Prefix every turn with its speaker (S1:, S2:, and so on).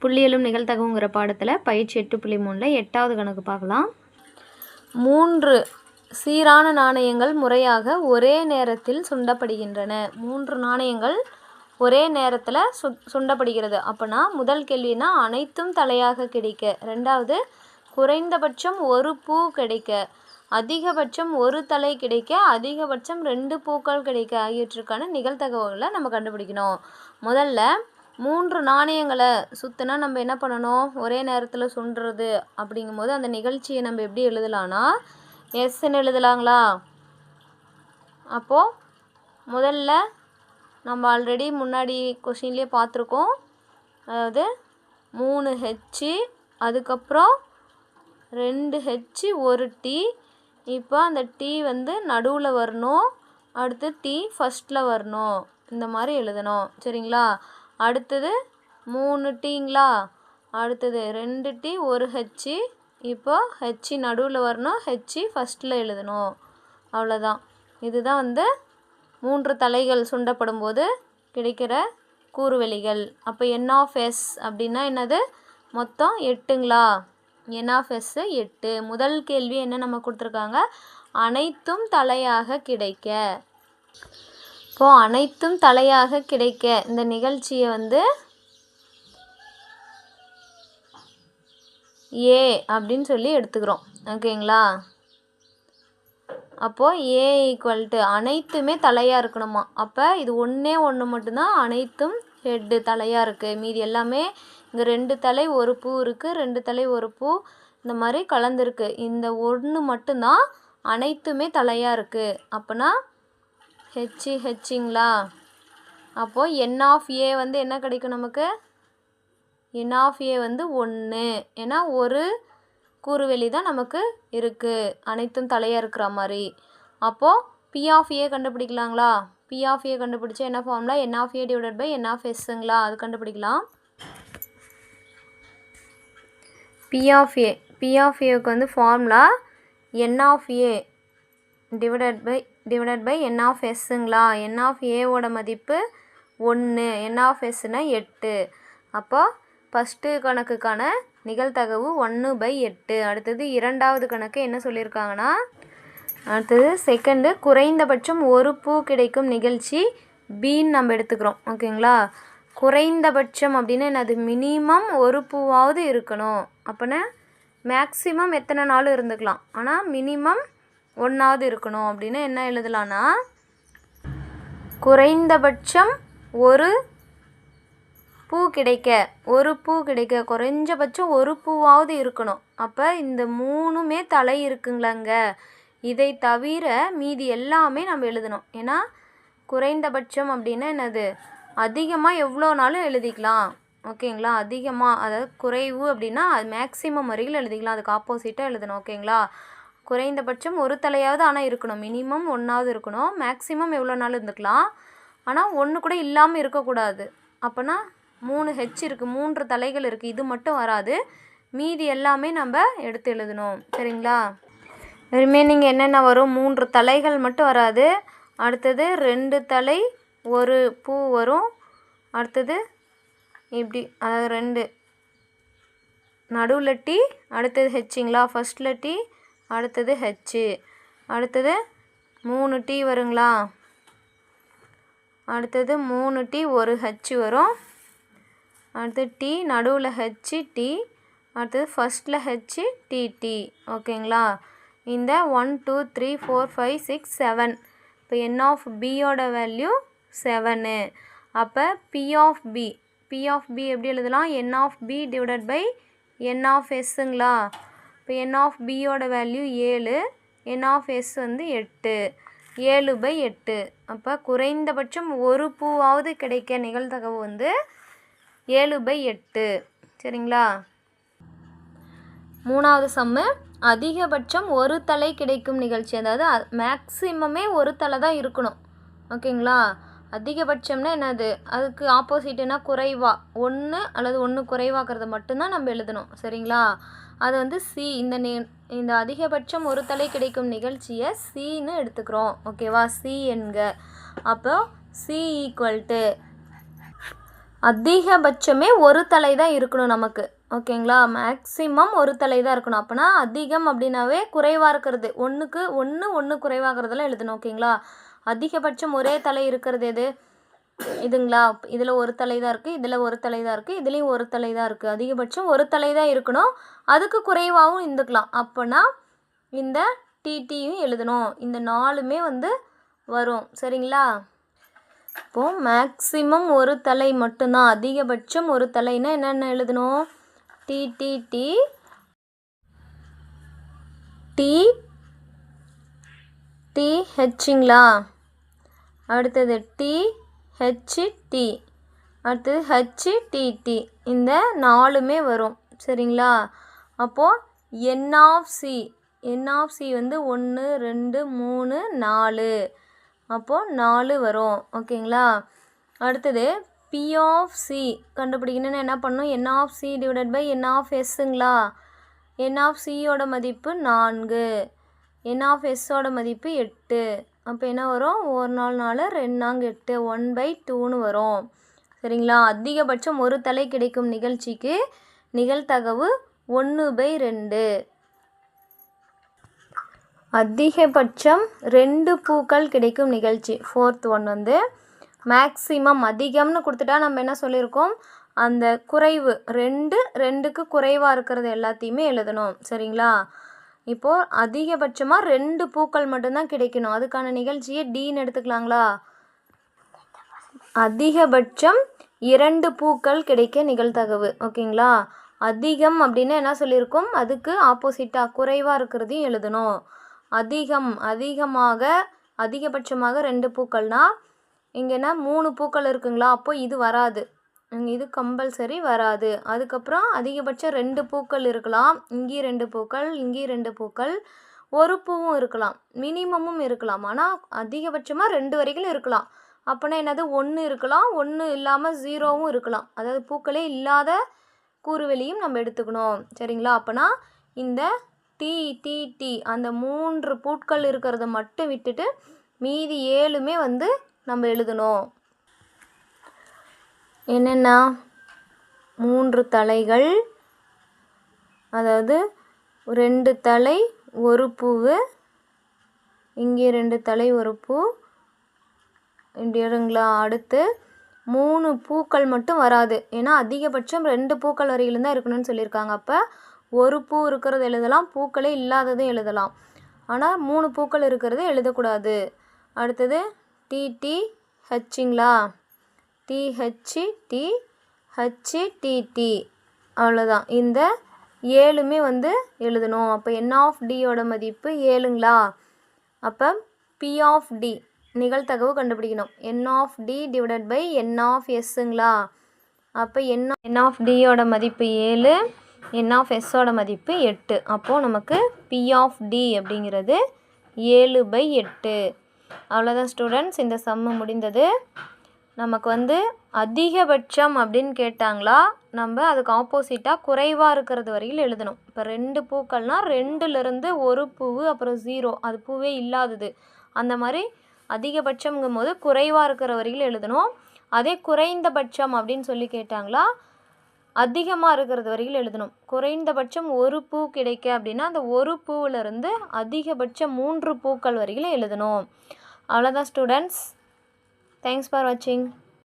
S1: புள்ளியலும் நிகழ்தகவுங்கிற பாடத்தில் பயிற்சி 8.3ல் 8வது கணக்கு பார்க்கலாம். 3 சீரான நாணயங்கள் முறையாக ஒரே நேரத்தில் சுண்டப்படுகின்றன. 3 நாணயங்கள் ஒரே நேரத்தில் சுண்டப்படுகிறது. அப்போனா முதல் கேள்வினா அனைத்தும் தலையாக கிடைக்க, ரெண்டாவது குறைந்தபட்சம் ஒரு பூ கிடைக்க, அதிகபட்சம் ஒரு தலை கிடைக்க, அதிகபட்சம் 2 பூக்கள் கிடைக்க ஆகியவற்றுக்கான நிகழ்தகவுகளை நம்ம கண்டுபிடிக்கணும். முதல்ல 3 நாணயங்களை சுற்றினா நம்ம என்ன பண்ணணும், ஒரே நேரத்தில் சுண்டுறது அப்படிங்கும்போது அந்த நிகழ்ச்சியை நம்ம எப்படி எழுதலாம்னா எஸ்ன்னு எழுதலாங்களா. அப்போது முதல்ல நம்ம ஆல்ரெடி முன்னாடி கொஷின்லேயே பார்த்துருக்கோம், அதாவது 3 ஹெச்சு, அதுக்கப்புறம் 2 ஹெச்சு 1 டி. இப்போ அந்த டி வந்து நடுவில் வரணும், அடுத்து டி ஃபஸ்ட்டில் வரணும், இந்த மாதிரி எழுதணும் சரிங்களா. அடுத்தது 3 டீங்களா, அடுத்தது 2 டி 1 ஹெச்சு, இப்போ ஹெச்சு நடுவில் வரணும், ஹெச்சு ஃபஸ்ட்டில் எழுதணும், அவ்வளோதான். இதுதான் வந்து 3 தலைகள் சுண்டப்படும் போது கிடைக்கிற கூறுவெளிகள். அப்போ என்(s) அப்படின்னா என்னது, மொத்தம் 8ங்களா. என்(s) 8. முதல் கேள்வி என்ன நம்ம கொடுத்துருக்காங்க, அனைத்தும் தலையாக கிடைக்க. இப்போது அனைத்தும் தலையாக கிடைக்க இந்த நிகழ்ச்சியை வந்து ஏ அப்படின்னு சொல்லி எடுத்துக்கிறோம் ஓகேங்களா. அப்போது ஏ ஈக்குவல் டு அனைத்துமே தலையாக இருக்கணுமா. அப்போ இது ஒன்று மட்டும்தான் அனைத்தும் ஹெட்டு தலையாக இருக்குது, மீதி எல்லாமே இங்கே 2 தலை 1 பூ இருக்குது, 2 தலை 1 பூ இந்த மாதிரி கலந்துருக்கு. இந்த ஒன்று மட்டும்தான் அனைத்துமே தலையாக இருக்குது. அப்போனா ஹெச்சு ஹெச்சுங்களா. அப்போது என்(a) வந்து என்ன கிடைக்கும் நமக்கு, என்(a) வந்து 1. ஏன்னா ஒரு கூறுவெளி தான் நமக்கு இருக்குது அனைத்தும் தலையாக இருக்கிற மாதிரி. அப்போது P(a) கண்டுபிடிக்கலாங்களா. P(a) கண்டுபிடிச்சா என்ன ஃபார்முலா, என்(a) டிவைடட் பை என்(s)ங்களா, அது கண்டுபிடிக்கலாம். P(a)க்கு வந்து ஃபார்முலா என்(a) டிவைடட் பை என்(s)ங்களா. என்(a)வோட மதிப்பு 1, என்(s)னா 8. அப்போ ஃபஸ்ட்டு கணக்குக்கான நிகழ்தகவு 1/8. அடுத்தது இரண்டாவது கணக்கு என்ன சொல்லியிருக்காங்கன்னா, அடுத்தது செகண்டு குறைந்தபட்சம் ஒரு பூ கிடைக்கும் நிகழ்ச்சி பின்னு நம்ம எடுத்துக்கிறோம் ஓகேங்களா. குறைந்தபட்சம் அப்படின்னா என்னது, மினிமம் ஒரு பூவாவது இருக்கணும். அப்போனா மேக்ஸிமம் எத்தனை நாளும் இருந்துக்கலாம், ஆனால் மினிமம் 1ஆவது இருக்கணும். அப்படின்னு என்ன எழுதலான்னா, குறைந்தபட்சம் ஒரு பூ கிடைக்க குறைஞ்சபட்சம் ஒரு பூவாவது இருக்கணும். அப்போ இந்த 3மே தலை இருக்குங்களாங்க. இதை தவிர மீதி எல்லாமே நம்ம எழுதணும். ஏன்னா குறைந்தபட்சம் அப்படின்னா என்னது, அதிகமாக எவ்வளோ நாளும் எழுதிக்கலாம் ஓகேங்களா. அதிகமாக அதாவது குறைவு அப்படின்னா அது மேக்ஸிமம் வரையில் எழுதிக்கலாம், அதுக்கு ஆப்போசிட்டாக எழுதணும் ஓகேங்களா. குறைந்தபட்சம் ஒரு தலையாவது ஆனால் இருக்கணும், மினிமம் 1ஆவது இருக்கணும். மேக்ஸிமம் எவ்வளோ நாள் இருந்துக்கலாம், ஆனால் 1 கூட இல்லாமல் இருக்கக்கூடாது. அப்போனா 3 ஹெச் இருக்குது, 3 தலைகள் இருக்குது, இது மட்டும் வராது, மீதி எல்லாமே நம்ம எடுத்து எழுதணும் சரிங்களா. ரிமைனிங் என்னென்ன வரும், 3 தலைகள் மட்டும் வராது, அடுத்தது 2 தலை 1 பூ வரும், அடுத்தது இப்படி அதாவது 2 நடுவில் டி, அடுத்தது ஹெச்சுங்களா, ஃபஸ்ட்டில் டி, அடுத்தது ஹெச்சு, அடுத்தது 3 டி வருங்களா, அடுத்தது 3 டி 1 ஹெச்சு வரும், அடுத்தது டி நடுவில் ஹெச்சு டி, அடுத்தது ஃபஸ்ட்டில் ஹெச்சு டி டி ஓகேங்களா. இந்த 1 2 3 4 5 6 7. இப்போ என்(b)யோட வேல்யூ 7. அப்போ P(b) எப்படி எழுதலாம், என்(b) டிவைடட் பை என்(s)ங்களா. இப்போ என்(b)யோட வேல்யூ 7, என்(s) வந்து 8, 7/8. அப்போ குறைந்தபட்சம் ஒரு பூவாவது கிடைக்க நிகழ்தகவு வந்து 7/8 சரிங்களா. மூணாவது சம்மு, அதிகபட்சம் ஒரு தலை கிடைக்கும் நிகழ்ச்சி. அதாவது மேக்ஸிமமே ஒரு தலை தான் இருக்கணும் ஓகேங்களா. அதிகபட்சம்னா என்னது, அதுக்கு ஆப்போசிட்னா குறைவா, 1 அல்லது 1 குறைவாக்கிறத மட்டும்தான் நம்ம எழுதணும் சரிங்களா. அது வந்து சி. இந்த அதிகபட்சம் ஒரு தலை கிடைக்கும் நிகழ்ச்சியை சின்னு எடுத்துக்கிறோம் ஓகேவா, சி என்க. அப்போ சி ஈக்குவல் டு அதிகபட்சமே ஒரு தலை தான் இருக்கணும் நமக்கு. ஓகேங்களா? மேக்ஸிமம் ஒரு தலை தான் இருக்கணும். அப்போனா அதிகம் அப்படின்னாவே குறைவாக இருக்கிறது. ஒன்றுக்கு ஒன்று குறைவாகிறதெல்லாம் எழுதணும். ஓகேங்களா? அதிகபட்சம் ஒரே தலை இருக்கிறது எது? இதுங்களா? இதில் ஒரு தலை தான் இருக்குது, இதில் ஒரு தலை தான் இருக்குது, இதுலேயும் ஒரு தலை தான் இருக்குது. அதிகபட்சம் ஒரு தலை தான் இருக்கணும். அதுக்கு குறைவாகவும் இருந்துக்கலாம். அப்போனா இந்த டிடியும் எழுதணும். இந்த 4மே வரும். சரிங்களா? இப்போது மேக்ஸிமம் ஒரு தலை மட்டும்தான். அதிகபட்சம் ஒரு தலைன்னா என்னென்ன எழுதணும்? டிடிடி, டிஹெச்சுங்களா? அடுத்தது டிஹெச்டி, அடுத்தது ஹெச்டிடி. இந்த 4மே வரும். சரிங்களா? அப்போது என் ஆஃப் சி 1 2 3 4. அப்போது 4 வரும். ஓகேங்களா? அடுத்தது பி ஆஃப் சி கண்டுபிடிக்கணும்னு என்ன பண்ணணும்? N of C divided by N of எஸ்ஸுங்களா? என் ஆஃப் சியோட மதிப்பு 4, என் ஆஃப் எஸ்ஸோட மதிப்பு 8. அப்போ என்ன வரும்? 1 4 4 2 4 8 1/2ன்னு வரும். சரிங்களா? அதிகபட்சம் ஒரு தலை கிடைக்கும் நிகழ்ச்சிக்கு நிகழ்தகவு 1/2. அதிகபட்சம் 2 பூக்கள் கிடைக்கும் நிகழ்ச்சி. 4th one maximum. அதிகம்னு கொடுத்துட்டா நம்ம என்ன சொல்லியிருக்கோம்? அந்த குறைவு 2க்கு குறைவாக இருக்கிறது எல்லாத்தையுமே எழுதணும். சரிங்களா? இப்போது அதிகபட்சமாக 2 பூக்கள் மட்டும்தான் கிடைக்கணும். அதுக்கான நிகழ்ச்சியை டின்னு எடுத்துக்கலாங்களா? அதிகபட்சம் 2 பூக்கள் கிடைக்க நிகழ்தகவு. ஓகேங்களா? அதிகம் அப்படின்னு என்ன சொல்லியிருக்கோம்? அதுக்கு ஆப்போசிட்டாக குறைவாக இருக்கிறதையும் எழுதணும். அதிகபட்சமாக 2 பூக்கள்னால் இங்கேனா 3 பூக்கள் இருக்குங்களா? அப்போ இது வராது, இது கம்பல்சரி வராது. அதுக்கப்புறம் அதிகபட்சம் 2 பூக்கள் இருக்கலாம். இங்கேயும் 2 பூக்கள், இங்கேயும் 2 பூக்கள், ஒரு பூவும் இருக்கலாம், மினிமமும் இருக்கலாம். ஆனால் அதிகபட்சமாக 2 வரைக்கும் இருக்கலாம். அப்போனா என்னது? 1 இருக்கலாம், 1 இல்லாமல் 0வும் இருக்கலாம். அதாவது பூக்களே இல்லாத கூறுவெளியும் நம்ம எடுத்துக்கணும். சரிங்களா? அப்போனா இந்த டிடிடி அந்த 3 பூட்கள் இருக்கிறத மட்டும் விட்டுட்டு மீதி 7மே நம்ம எழுதணும். என்னென்னா 3 தலைகள், அதாவது 2 தலை ஒரு பூவு, இங்கே 2 தலை ஒரு பூ, இப்படி எடுங்களா? அடுத்து 3 பூக்கள் மட்டும் வராது. ஏன்னா அதிகபட்சம் 2 பூக்கள் வரையிலும் தான் இருக்கணும்னு சொல்லியிருக்காங்க. அப்போ ஒரு பூ இருக்கிறது எழுதலாம், பூக்களே இல்லாததும் எழுதலாம். ஆனால் 3 பூக்கள் இருக்கிறது எழுதக்கூடாது. அடுத்தது டிடிஹெச்சுங்களா? DHT, HDT. அவ்வளோதான். இந்த 7மே எழுதணும். அப்போ என் ஆஃப் டியோட மதிப்பு 7ங்களா? அப்போ பி ஆஃப் டி நிகழ்தகவு கண்டுபிடிக்கணும். N of T divided by N of எஸ்ஸுங்களா? அப்போ என் ஆஃப் டியோட மதிப்பு 7, என் ஆஃப் எஸ்ஸோட மதிப்பு 8. அப்போது நமக்கு பி ஆஃப் டி அப்படிங்கிறது 7/8. அவ்வளோதான் ஸ்டூடெண்ட்ஸ், இந்த சம்மு முடிந்தது. நமக்கு அதிகபட்சம் அப்படின்னு கேட்டாங்களா, நம்ம அதுக்கு ஆப்போசிட்டாக குறைவாக இருக்கிறது வரையில் எழுதணும். இப்போ 2 பூக்கள்னால் 2லேருந்து ஒரு பூவு, அப்புறம் 0 அது பூவே இல்லாதது. அந்த மாதிரி அதிகபட்சம்ங்கும் போது குறைவாக இருக்கிற வரையில் எழுதணும். அதே குறைந்தபட்சம் அப்படின்னு சொல்லி கேட்டாங்களா, அதிகமாக இருக்கிறது வரையில் எழுதணும். குறைந்தபட்சம் ஒரு பூ கிடைக்க அப்படின்னா அந்த ஒரு பூவிலேருந்து அதிகபட்சம் 3 பூக்கள் வரையில் எழுதணும். அவ்வளோதான் ஸ்டூடெண்ட்ஸ். தேங்க்ஸ் ஃபார் வாட்சிங்.